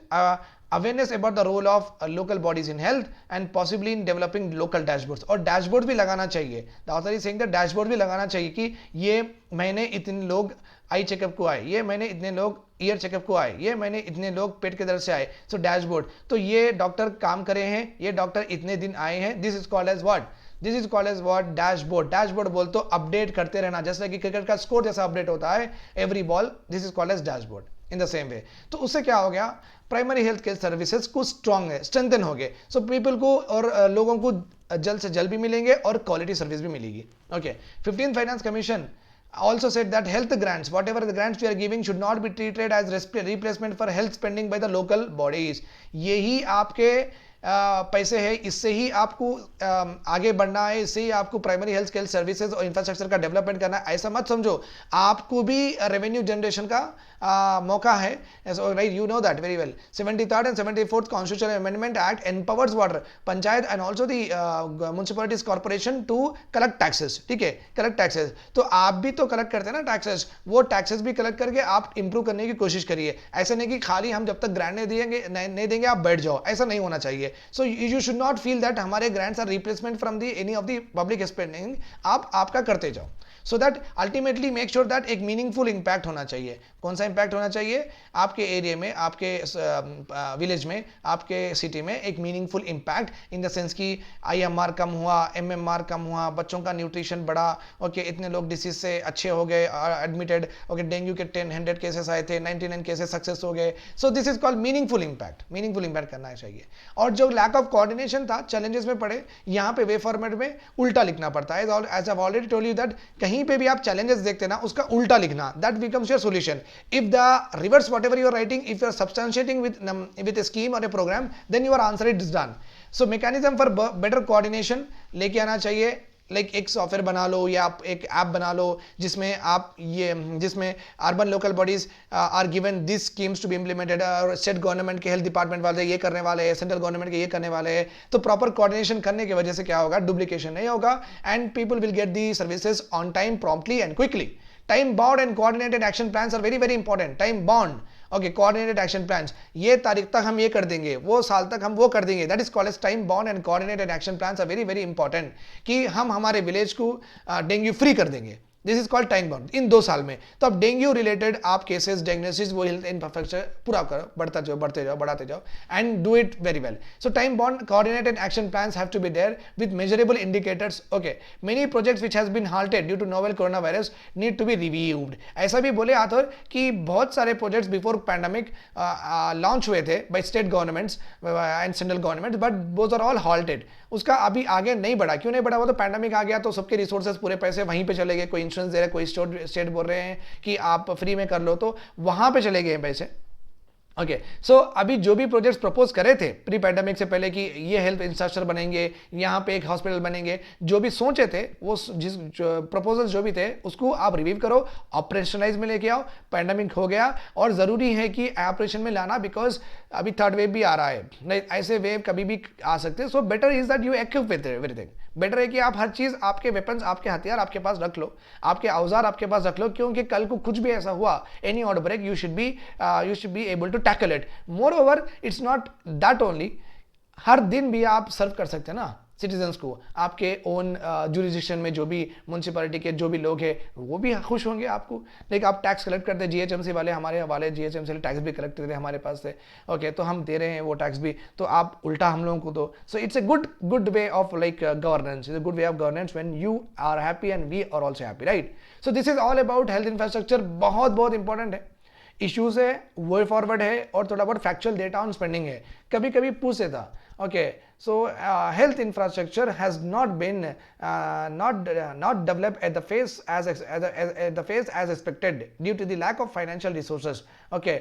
awareness about the role of local bodies in health and possibly in developing local dashboards. और dashboard भी लगाना चाहिए. The author is saying that dashboard भी लगाना चाहिए कि ये महीने इतने लोग आई चेकअप को आए, ये महीने इतने लोग ईयर चेकअप को आए, ये महीने इतने लोग पेट के दर्द से आए. सो डैशबोर्ड, तो ये डॉक्टर काम करे हैं, ये डॉक्टर इतने दिन आए हैं. This is called as what, this is called as what, dashboard. Dashboard बोल तो अपडेट करते रहना, जैसे कि क्रिकेट का स्कोर जैसा अपडेट होता है every ball. This is called as dashboard in the same way. तो उससे क्या हो गया, प्राइमरी हेल्थ केयर सर्विसेज को स्ट्रांग है, स्ट्रेंथन हो गए. सो पीपल को और लोगों को जल्द से जल्द भी मिलेंगे और क्वालिटी सर्विस भी मिलेगी. Okay. 15th finance commission also said that health grants, whatever the grants we are giving, should not be treated as replacement for health spending by the local bodies. यही आपके पैसे है, इससे ही आपको आगे बढ़ना है, इससे ही आपको प्राइमरी हेल्थ केयर सर्विसेज और इंफ्रास्ट्रक्चर का डेवलपमेंट करना है. ऐसा मत समझो, आपको भी रेवेन्यू जनरेशन का मौका है. Right, you know that very well. 73rd and 74th constitutional amendment act empowers water panchayat and also the municipalities corporation to collect taxes. ठीक है, कलेक्ट टैक्सेस. तो आप भी तो कलेक्ट करते हैं ना टैक्सेस, वो टैक्सेस भी कलेक्ट करके आप इंप्रूव करने की कोशिश करिए. ऐसा नहीं कि खाली हम जब तक ग्रांट नहीं देंगे आप बैठ जाओ, ऐसा नहीं होना चाहिए. So you should not feel that हमारे grants are replacement from the any of the public spending. आप आपका करते जाओ. So that ultimately make sure that एक meaningful impact होना चाहिए. कौन सा impact होना चाहिए, आपके एरिया में, आपके विलेज में, आपके सिटी में एक meaningful impact in the sense कि IMR कम हुआ, MMR कम हुआ, बच्चों का न्यूट्रिशन बढ़ा, ओके, इतने लोग डिसीज से अच्छे हो गए, एडमिटेड, ओके, डेंगू के 100 केसेस आए थे, 99 केसेस सक्सेस हो गए. सो this is called meaningful impact. Meaningful impact करना चाहिए. और जो लैक ऑफ कोऑर्डिनेशन था, चैलेंजेस में पड़े, यहाँ पे वे फॉर्मेट में उल्टा लिखना पड़ता है. As I already told you that कहीं पे भी आप चैलेंजेस देखते ना, उसका उल्टा लिखना, that becomes your solution. If the reverse whatever you are writing, if you are substantiating with a scheme or a program, then your answer is done. So mechanism for better coordination लेके आना चाहिए. Like एक software बना लो या आप एक app बना लो जिसमें urban local bodies are given this schemes to be implemented, और स्टेट गवर्नमेंट के हेल्थ डिपार्टमेंट वाले ये करने वाले हैं, सेंट्रल गवर्नमेंट के ये करने वाले हैं. तो प्रॉपर कोऑर्डिनेशन करने की वजह से क्या होगा, डुप्लीकेशन नहीं होगा and people will get the services on time, promptly and quickly. Time bound and coordinated action plans are very very important. Time bound, okay, coordinated action plans. ये तारीख तक हम ये कर देंगे, वो साल तक हम वो कर देंगे. That is called as time bound and coordinated action plans are very very important. कि हम हमारे विलेज को डेंगू फ्री कर देंगे. This is called time bound in 2 साल में. तो अब डेंगू रिलेटेड आप केसेस, डायग्नोसिस, वो हेल्थ इंफ्रास्ट्रक्चर पूरा करो, बढ़ते जाओ and do it very well. So time bound coordinated action plans have to be there with measurable indicators. Okay, many projects which has been halted due to novel corona virus need to be reviewed. ऐसा भी बोले author कि बहुत सारे projects before pandemic launch हुए थे by state governments and central governments, but both are all halted. उसका अभी आगे नहीं बढ़ा. क्यों नहीं बढ़ा? वो तो पैंडेमिक आ गया तो सबके रिसोर्सेज, पूरे पैसे वहीं पे चले गए. कोई इंश्योरेंस दे रहा है, कोई स्टेट बोल रहे हैं कि आप फ्री में कर लो, तो वहां पे चले गए पैसे. ओके, सो अभी जो भी प्रोजेक्ट्स प्रपोज करे थे प्री पैंडेमिक से पहले कि ये हेल्थ इंफ्रास्ट्रक्चर बनेंगे, यहाँ पे एक हॉस्पिटल बनेंगे, जो भी सोचे थे, वो जिस प्रपोजल्स जो भी थे उसको आप रिव्यू करो, ऑपरेशनलाइज में लेके आओ. पैंडेमिक हो गया और जरूरी है कि ऑपरेशन में लाना, बिकॉज अभी थर्ड वेव भी आ रहा है, नहीं ऐसे वेव कभी भी आ सकते हैं. सो better is that you equip with everything. Better है कि आप हर चीज, आपके वेपन्स, आपके हथियार आपके पास रख लो, आपके औजार आपके पास रख लो, क्योंकि कल को कुछ भी ऐसा हुआ, any outbreak, you should be able to tackle it. Moreover it's not that only, हर दिन भी आप सर्व कर सकते हैं ना सिटीजन्स को. आपके ओन जुरिडिक्शन में जो भी म्यूनसिपैलिटी के जो भी लोग हैं वो भी खुश होंगे आपको. लाइक आप टैक्स कलेक्ट करते हैं, GHMC वाले, हमारे वाले GHMC टैक्स भी कलेक्ट करते हमारे पास से. ओके, तो हम दे रहे हैं वो टैक्स भी, तो आप उल्टा हम लोगों को दो. So it's a good way of like governance. It's a good way of governance when you are happy and we are also happy, right. So this is all about health infrastructure. बहुत important है. Issues है, way forward है और थोड़ा बहुत factual data on spending है, कभी कभी पूछ देता. Okay, so health infrastructure has not been not developed at the phase at the phase as expected due to the lack of financial resources. Okay,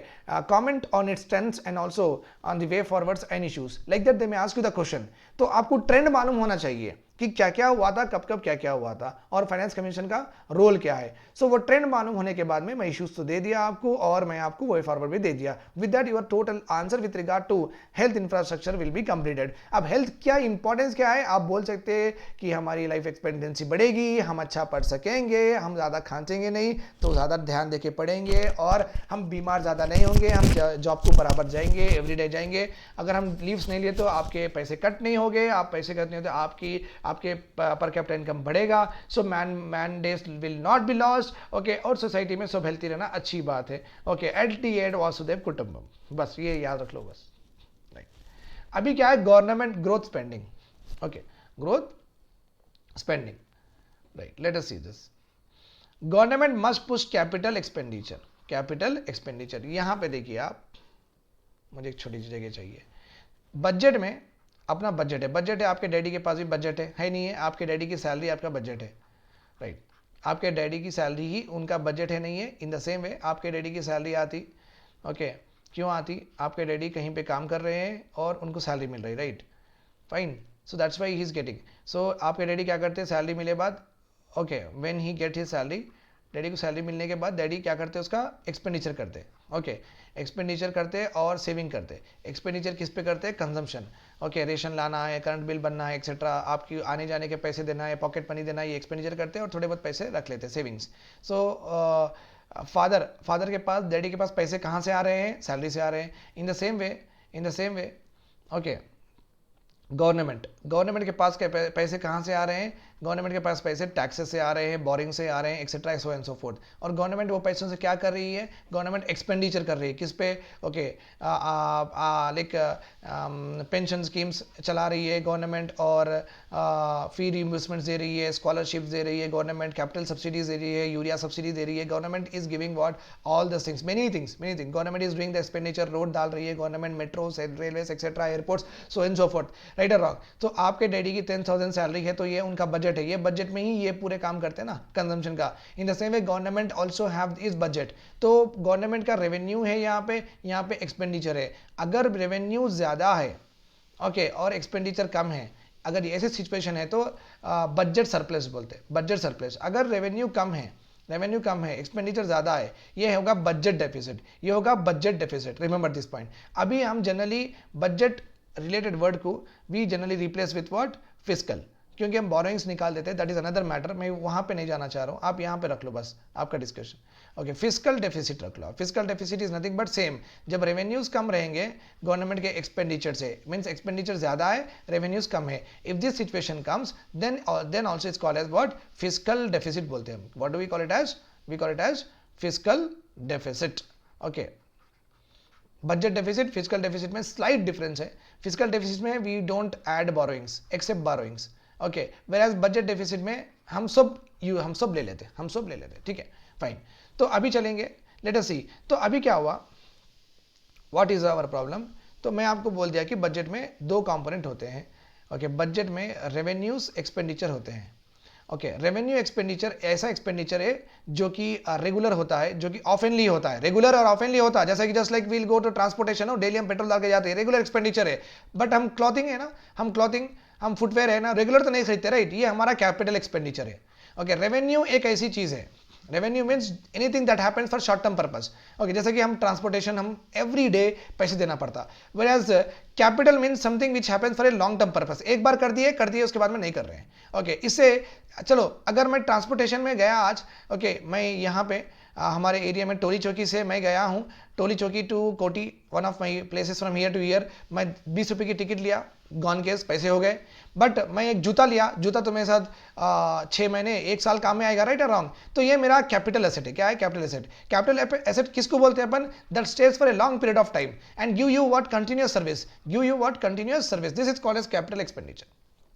comment on its trends and also on the way forwards and issues. Like that they may ask you the question. तो आपको trend मालूम होना चाहिए कि क्या क्या हुआ था, कब कब क्या क्या हुआ था और फाइनेंस कमीशन का रोल क्या है. सो वो ट्रेंड मालूम होने के बाद में मैं इश्यूज तो दे दिया आपको और मैं आपको वे फॉरवर्ड भी दे दिया. With that your total answer with regard to health infrastructure will be completed. अब हेल्थ क्या इंपॉर्टेंस क्या है, आप बोल सकते हैं कि हमारी लाइफ एक्सपेक्टेंसी बढ़ेगी, हम अच्छा पढ़ सकेंगे, हम ज़्यादा खांचेंगे नहीं तो ज़्यादा ध्यान देके पढ़ेंगे और हम बीमार ज़्यादा नहीं होंगे, हम जॉब को बराबर जाएंगे, एवरीडे जाएंगे. अगर हम लीव्स नहीं लिए तो आपके पैसे कट नहीं होंगे, आप पैसे कट नहीं होते आपके पर कैपिटा इनकम बढ़ेगा. So man days will not be lost. Okay, और सोसाइटी में सब हेल्थी रहना अच्छी बात है. ओके, LT8 वासुदेव कुटुंबम, बस ये याद रख लो बस. अभी क्या है, government growth spending. Okay, growth spending, right. Let us see this. Government must push capital expenditure. Capital expenditure यहां पे देखिए आप, मुझे एक छोटी सी जगह चाहिए. बजट में अपना बजट है, बजट है, आपके डैडी के पास भी बजट है नहीं है, आपके डैडी की सैलरी आपका बजट है, राइट. आपके डैडी की सैलरी ही उनका बजट है नहीं है. इन द सेम वे आपके डैडी की सैलरी आती. ओके, क्यों आती, आपके डैडी कहीं पे काम कर रहे हैं और उनको सैलरी मिल रही, right. Fine, so that's why he is getting. So आपके डैडी क्या करते हैं, सैलरी मिले बाद, okay, when he get his salary, daddy को सैलरी मिलने के बाद डैडी क्या करते हैं, उसका एक्सपेंडिचर करते हैं. ओके, एक्सपेंडिचर करते हैं और सेविंग करते हैं. एक्सपेंडिचर किस पे करते हैं, कंजम्पशन. ओके, रेशन लाना है, करंट बिल बनना है, एक्सेट्रा, आपकी आने जाने के पैसे देना है, पॉकेट मनी देना है, ये एक्सपेंडिचर करते हैं और थोड़े बहुत पैसे रख लेते हैं, सेविंग्स. सो फादर के पास, डैडी के पास पैसे कहाँ से आ रहे हैं, सैलरी से आ रहे हैं. इन the same way okay, government के पास के पैसे कहाँ से आ रहे हैं, गवर्नमेंट के पास पैसे टैक्सेस से आ रहे हैं, बोरिंग से आ रहे हैं, etcetera, so and so fourth. और गवर्नमेंट वो पैसों से क्या कर रही है, गवर्नमेंट एक्सपेंडिचर कर रही है किस पे, ओके, लाइक पेंशन स्कीम्स चला रही है गवर्नमेंट और फी रिइंबर्समेंट दे रही है, स्कॉलरशिप दे रही है गवर्नमेंट, कैपिटल सब्सिडीज दे रही है, यूरिया सब्सिडी दे रही है. Government is giving what, all this things, many things. Government is doing the expenditure, road डाल रही है government, metros, railways, etcetera, airports, so and so fourth, right और रॉन्ग. तो आपके डैडी की 10,000 सैलरी है तो ये उनका बजट है, ये बजट में ही ये पूरे काम करते हैं ना कंजम्पशन का. इन the same way government also have इस बजट. तो गवर्नमेंट का रेवेन्यू है यहाँ पे एक्सपेंडिचर है. अगर रेवेन्यू ज्यादा है, ओके, और एक्सपेंडिचर कम है, अगर ऐसी सिचुएशन है तो बजट सरप्लस बोलते हैं, बजट सरप्लस. अगर रेवेन्यू कम है, एक्सपेंडिचर ज्यादा है, ये होगा बजट डेफिसिट, ये होगा budget deficit. Remember this point. अभी हम जनरली बजट रिलेटेड वर्ड को we generally replace with what, fiscal, क्योंकि हम बोरोइंग्स निकाल देते हैं. दैट इज अनदर मैटर, मैं वहां पे नहीं जाना चाह रहा हूं, आप यहां पे रख लो बस आपका डिस्कशन. ओके, फिस्कल डेफिसिट रख लो. Fiscal deficit is nothing but same, जब रेवेन्यूज कम रहेंगे गवर्नमेंट के एक्सपेंडिचर से, मींस एक्सपेंडिचर ज्यादा है, रेवेन्यूज कम है. If this situation comes then also it's called as what, fiscal deficit बोलते हैं हम. What do we call it as, we call it as fiscal deficit. Okay, budget deficit, fiscal deficit में slight difference है. Fiscal deficit में we don't add borrowings except borrowings. Okay, whereas budget deficit में हम सब ले लेते हैं. ठीक है, फाइन. तो अभी चलेंगे, लेट अस सी. तो अभी क्या हुआ, व्हाट इज आवर प्रॉब्लम. तो मैं आपको बोल दिया कि बजट में दो कंपोनेंट होते हैं. ओके, बजट में रेवेन्यूज, एक्सपेंडिचर होते हैं. ओके, रेवेन्यू एक्सपेंडिचर ऐसा एक्सपेंडिचर है जो कि रेगुलर होता है, जो कि ऑफनली होता है, रेगुलर और ऑफनली होता है. जैसे कि just like we'll go to transportation, हो डेली हम पेट्रोल डाल के जाते हैं, रेगुलर एक्सपेंडिचर है. बट हम क्लॉथिंग है ना, हम फुटवेयर है ना, रेगुलर तो नहीं खरीदते, राइट. ये हमारा कैपिटल एक्सपेंडिचर है. ओके, रेवेन्यू एक ऐसी चीज है, revenue means anything that happens for short term purpose. Okay, जैसे कि हम ट्रांसपोर्टेशन, हम एवरी डे पैसे देना पड़ता. Whereas capital means something which happens for a long term purpose. एक बार कर दिए उसके बाद में नहीं कर रहे हैं. ओके, इससे चलो अगर मैं ट्रांसपोर्टेशन में गया आज, ओके, मैं यहाँ पे हमारे एरिया में टोली चौकी से मैं गया हूँ, टोली चौकी टू कोटी, one of my places from year two year. मैं 20 रुपये की टिकट लिया, गॉन केस, पैसे हो गए. बट मैं एक जूता लिया, जूता तो मेरे साथ 6 महीने 1 साल काम में आएगा, राइट और रॉन्ग. तो ये मेरा कैपिटल एसेट है. क्या है कैपिटल एसेट? कैपिटल एसेट किसको बोलते हैं अपन? That stage for a long period of time and give you what, continuous service. This is called as capital expenditure.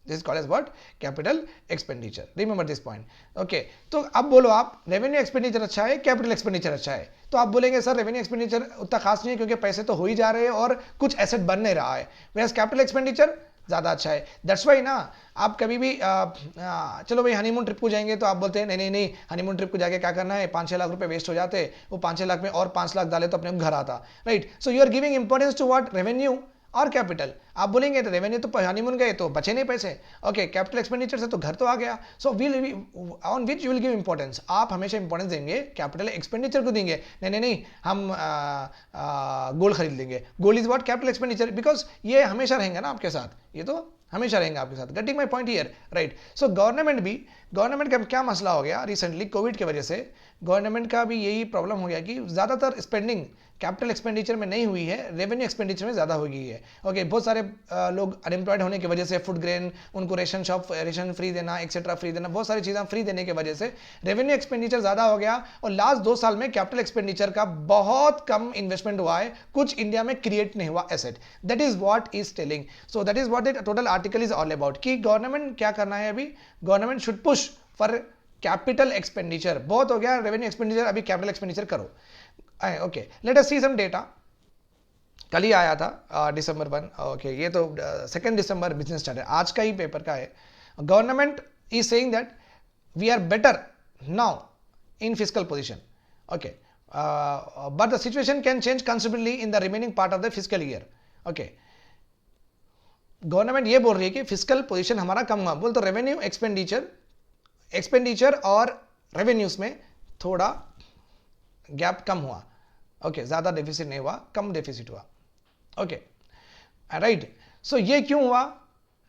This is called as what, capital expenditure, remember this point. Okay, तो अब बोलो आप revenue expenditure अच्छा है, capital expenditure अच्छा है? तो आप बोलेंगे सर रेवेन्यू एक्सपेंडिचर उतना खास नहीं है क्योंकि पैसे तो हो ही जा रहे हैं और कुछ एसेट बन नहीं रहा है, वैसे कैपिटल एक्सपेंडिचर ज़्यादा अच्छा है। दैट्स वाई ना, आप कभी भी चलो भाई हनीमून ट्रिप को जाएंगे तो आप बोलते हैं नहीं नहीं नहीं, हनीमून ट्रिप को जाके क्या करना है, 5-6 लाख रुपए वेस्ट हो जाते, वो 5-6 लाख में और 5 लाख डाले तो अपने घर आता, right? So you are giving importance to what, revenue और कैपिटल। आप बोलेंगे तो रेवेन्यू तो हनीमून गए तो बचे नहीं पैसे, ओके, कैपिटल एक्सपेंडिचर से तो घर तो आ गया, so will on which you will give importance? आप हमेशा इंपॉर्टेंस देंगे कैपिटल एक्सपेंडिचर को देंगे, नहीं नहीं नहीं हम गोल्ड खरीद लेंगे, gold is what, capital expenditure, because ये हमेशा रहेंगे ना आपके साथ, ये तो हमेशा रहेंगे आपके साथ। Getting my point here, right? So government का क्या मसला हो गया रिसेंटली कोविड की वजह से, गवर्नमेंट का भी यही प्रॉब्लम हो गया कि ज़्यादातर स्पेंडिंग कैपिटल एक्सपेंडिचर में नहीं हुई है, रेवेन्यू एक्सपेंडिचर में ज़्यादा हो गई है। ओके, बहुत सारे लोग अनएम्प्लॉयड होने की वजह से, फूड ग्रेन उनको रेशन फ्री देना, एक्सेट्रा फ्री देना, बहुत सारी चीज़ें फ्री देने की वजह से रेवेन्यू एक्सपेंडिचर ज़्यादा हो गया, और लास्ट 2 साल में कैपिटल एक्सपेंडिचर का बहुत कम इन्वेस्टमेंट हुआ है, कुछ इंडिया में क्रिएट नहीं हुआ asset. That is what is telling, so that is what the total article is all about, कि गवर्नमेंट क्या करना है अभी, government should push for capital expenditure. बहुत हो गया रेवेन्यू एक्सपेंडिचर, अभी कैपिटल एक्सपेंडिचर करो। ओके, लेट अस सी सम डेटा। कल ही आया था December 1, ओके, ये तो 2 दिसंबर बिजनेस स्टार्ट है, आज का ही पेपर का है। Government is saying that we are better now in fiscal position, okay, but the situation can change considerably in the remaining part of the fiscal year. Okay, government ये बोल रही है कि फिस्कल पोजीशन हमारा कम हुआ, बोल तो रेवेन्यू एक्सपेंडिचर और रेवेन्यूज में थोड़ा गैप कम हुआ, ओके, ज्यादा डेफिसिट नहीं हुआ, कम डेफिसिट हुआ, ओके, राइट? सो ये क्यों हुआ?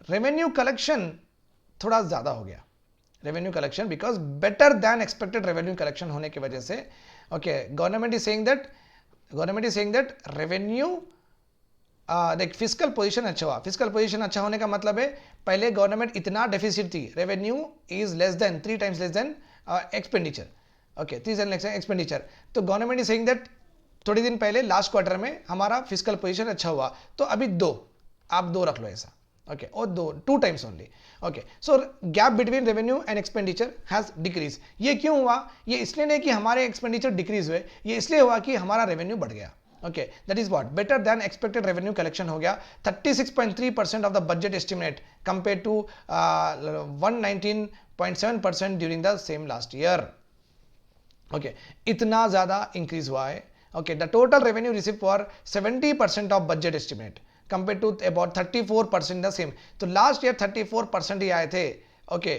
रेवेन्यू कलेक्शन थोड़ा ज्यादा हो गया, revenue collection because better than expected revenue collection होने की वजह से, okay, government is saying that revenue देख फिस्कल पोजीशन अच्छा हुआ। फिस्कल पोजीशन अच्छा होने का मतलब है पहले गवर्नमेंट इतना डेफिसिट थी, revenue is less than 3 times less than expenditure, okay, 3 times expenditure. तो गवर्नमेंट इज सेइंग दैट थोड़ी दिन पहले लास्ट क्वार्टर में हमारा फिस्कल पोजीशन अच्छा हुआ, तो अभी आप दो रख लो ऐसा, ओके, और 2 times only, okay. So gap between revenue and expenditure has decrease. ये क्यों हुआ? ये इसलिए नहीं कि हमारे एक्सपेंडिचर डिक्रीज हुए, ये इसलिए हुआ कि हमारा रेवेन्यू बढ़ गया, okay, that is what, better than expected revenue collection हो गया। 36.3% of the budget estimate compare to 119.7% during the same last year, okay, इतना ज्यादा इंक्रीज हुआ है, okay. The total revenue receive for 70% of budget estimate compare to about 34% the same. तो last year 34% ही आए थे, ओके,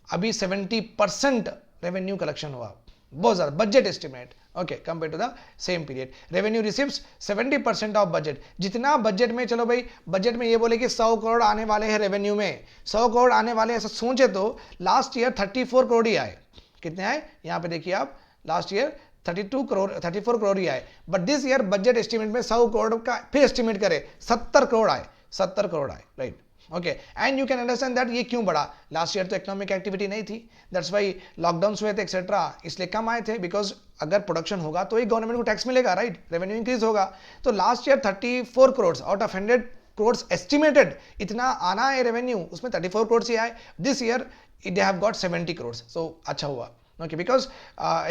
अभी 70% रेवेन्यू कलेक्शन हुआ, बहुत ज्यादा budget estimate, okay, compare to the same period. Revenue receives 70% of budget. जितना budget में, चलो भाई बजट में ये बोले कि 100 करोड़ आने वाले हैं रेवेन्यू में, 100 करोड़ आने वाले, ऐसा सोचे तो लास्ट ईयर 34 करोड़ ही आए। कितने आए? यहां पे देखिए आप, लास्ट ईयर 34 करोड़ ही आए, but this year budget estimate में 100 करोड़ का फिर एस्टिमेट करे, 70 करोड़ आए, 70 करोड़ आए, right, okay. And you can understand that ये क्यों बढ़ा। लास्ट ईयर तो इकोनॉमिक एक्टिविटी नहीं थी, दैट्स वाई लॉकडाउन हुए थे एक्सेट्रा, इसलिए कम आए थे, बिकॉज अगर प्रोडक्शन होगा तो ही गवर्नमेंट को टैक्स मिलेगा, राइट, रेवेन्यू इंक्रीज होगा। तो last year 34 crore out of 100 crore estimated इतना आना है रेवेन्यू, उसमें 34 करोड़ ही आए। This year they have got 70 crore, so अच्छा हुआ, ओके, बिकॉज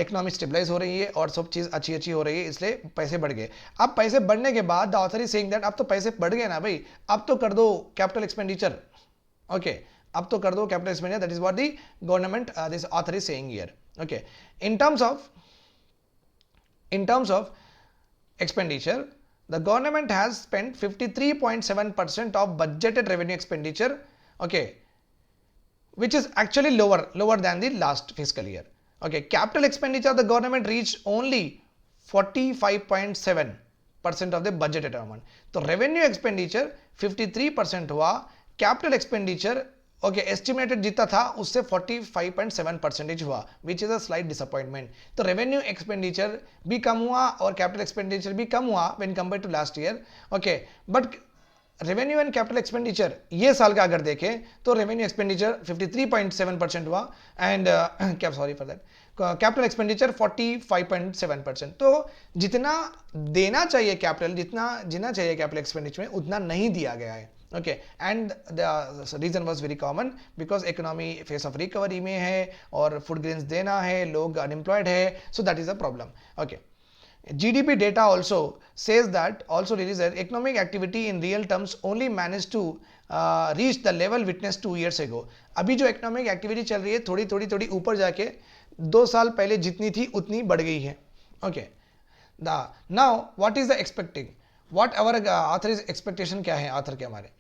इकोनॉमी स्टेबलाइज हो रही है और सब चीज़ अच्छी हो रही है, इसलिए पैसे बढ़ गए। अब पैसे बढ़ने के बाद the author is saying that अब तो पैसे बढ़ गए ना भाई, अब तो कर दो कैपिटल एक्सपेंडिचर, ओके, अब तो कर दो capital expenditure. That is what the government this author is saying here, okay. In terms of expenditure, the government has spent 53.7% of budgeted revenue expenditure, okay, which is actually lower than the last fiscal year, okay. Capital expenditure, the government reached only 45.7% of the budgeted amount. तो revenue expenditure 53% हुआ, capital expenditure, okay, estimated जितना था उससे 45.7% हुआ, which is a slight disappointment. तो revenue expenditure भी कम हुआ और कैपिटल एक्सपेंडिचर भी कम हुआ when compare to last year, okay. But revenue and capital expenditure ये साल का अगर देखें तो रेवेन्यू एक्सपेंडिचर 53.7% हुआ एंड क्या, sorry for that, capital expenditure 45.7%। तो जितना देना चाहिए कैपिटल, जितना चाहिए कैपिटल एक्सपेंडिचर में, उतना नहीं दिया गया है, Okay, and the reason was very common because economy phase of recovery में है और food grains देना है, लोग unemployed है, so that is a problem. Okay. GDP data also says that also released that economic activity in real terms only managed to reach the level witnessed 2 years ago. अभी जो economic activity चल रही है थोड़ी ऊपर जाके 2 साल पहले जितनी थी उतनी बढ़ गई है. Okay. Now what is the expecting? What our author is expectation क्या है author के हमारे?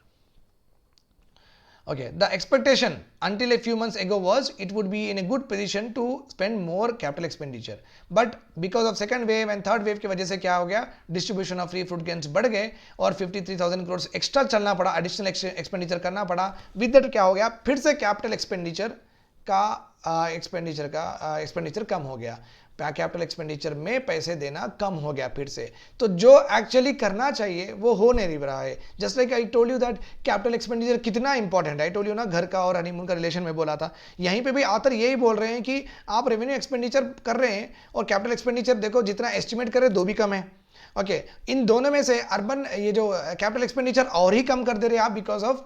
Okay, the expectation until a few months ago was it would be in a good position to spend more capital expenditure, but because of second wave and third wave की वजह से क्या हो गया, distribution of free food grains बढ़ गए और 53,000 crores extra चलना पड़ा, additional expenditure करना पड़ा. with that क्या हो गया, फिर से capital expenditure एक्सपेंडिचर कम हो गया, कैपिटल एक्सपेंडिचर में पैसे देना कम हो गया फिर से. तो जो एक्चुअली करना चाहिए वो हो नहीं रहा है. Just like I told you that capital expenditure कितना इंपॉर्टेंट है. आई टोल्ड यू ना, घर का और हनीमून का रिलेशन में बोला था. यहीं पे भी आतर यही बोल रहे हैं कि आप रेवेन्यू एक्सपेंडिचर कर रहे हैं और कैपिटल एक्सपेंडिचर देखो जितना एस्टिमेट करे दो भी कम है. ओके, इन दोनों में से अर्बन ये जो कैपिटल एक्सपेंडिचर और ही कम कर दे रहे हैं आप because of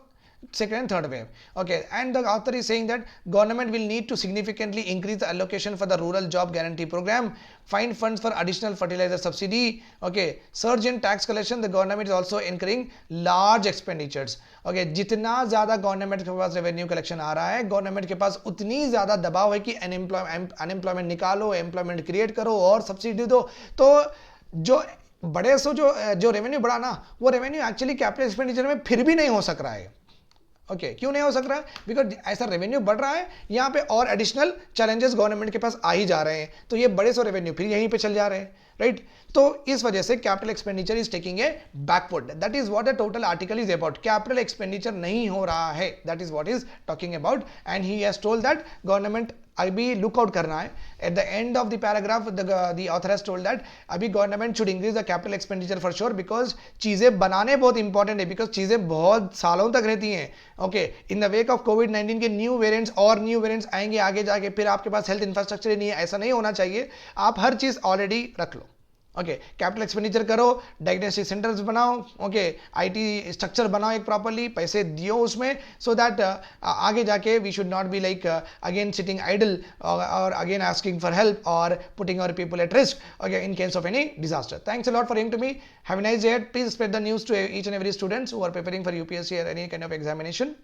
second and third wave. Okay, and the author is saying that government will need to significantly increase the allocation for the rural job guarantee program, find funds for additional fertilizer subsidy. Okay, surge in tax collection, the government is also incurring large expenditures. Okay, जितना ज़्यादा government के पास revenue collection आ रहा है, government के पास उतनी ज़्यादा दबाव है कि अनएम्प्लॉयमेंट निकालो, एम्प्लॉयमेंट क्रिएट करो और सब्सिडी दो. तो जो बड़े सो जो रेवेन्यू बढ़ा ना, वो रेवेन्यू एक्चुअली कैपिटल एक्सपेंडिचर में फिर भी नहीं हो सक रहा है. ओके, क्यों नहीं हो सक रहा है? बिकॉज ऐसा रेवेन्यू बढ़ रहा है, यहाँ पे और एडिशनल चैलेंजेस गवर्नमेंट के पास आ ही जा रहे हैं, तो ये बड़े सो रेवेन्यू फिर यहीं पे चल जा रहे हैं, राइट? तो इस वजह से capital expenditure is taking a backward. That is what the total article is about. Capital expenditure नहीं हो रहा है, that is what is talking about. And he has told that government अभी लुकआउट करना है. At the end of the paragraph the author has told that अभी government should increase the capital expenditure for sure, because चीजें बनाने बहुत important है, because चीजें बहुत सालों तक रहती हैं. Okay, in the wake of कोविड-19 के न्यू वेरिएंट्स और न्यू वेरिएंट्स आएंगे आगे जाके, फिर आपके पास हेल्थ इंफ्रास्ट्रक्चर ही नहीं है. ऐसा नहीं होना चाहिए. आप हर चीज ऑलरेडी रख लो. ओके, कैपिटल एक्सपेंडिचर करो, डायग्नोस्टिक सेंटर्स बनाओ, ओके, आईटी स्ट्रक्चर बनाओ एक प्रॉपर्ली, पैसे दियो उसमें, सो दैट आगे जाके we should not be like again sitting idle और अगेन आस्किंग फॉर हेल्प और putting our people at risk, okay, in case of any disaster. Thanks a lot for hearing to me. Have a nice day. Please spread the news to each and every students who are preparing for UPSC और any kind of examination.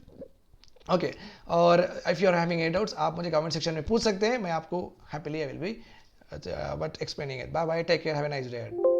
Okay, और if you are having any doubts आप मुझे comment section में पूछ सकते हैं. मैं आपको happily I will be but explaining it. Bye bye, take care, have a nice day ahead.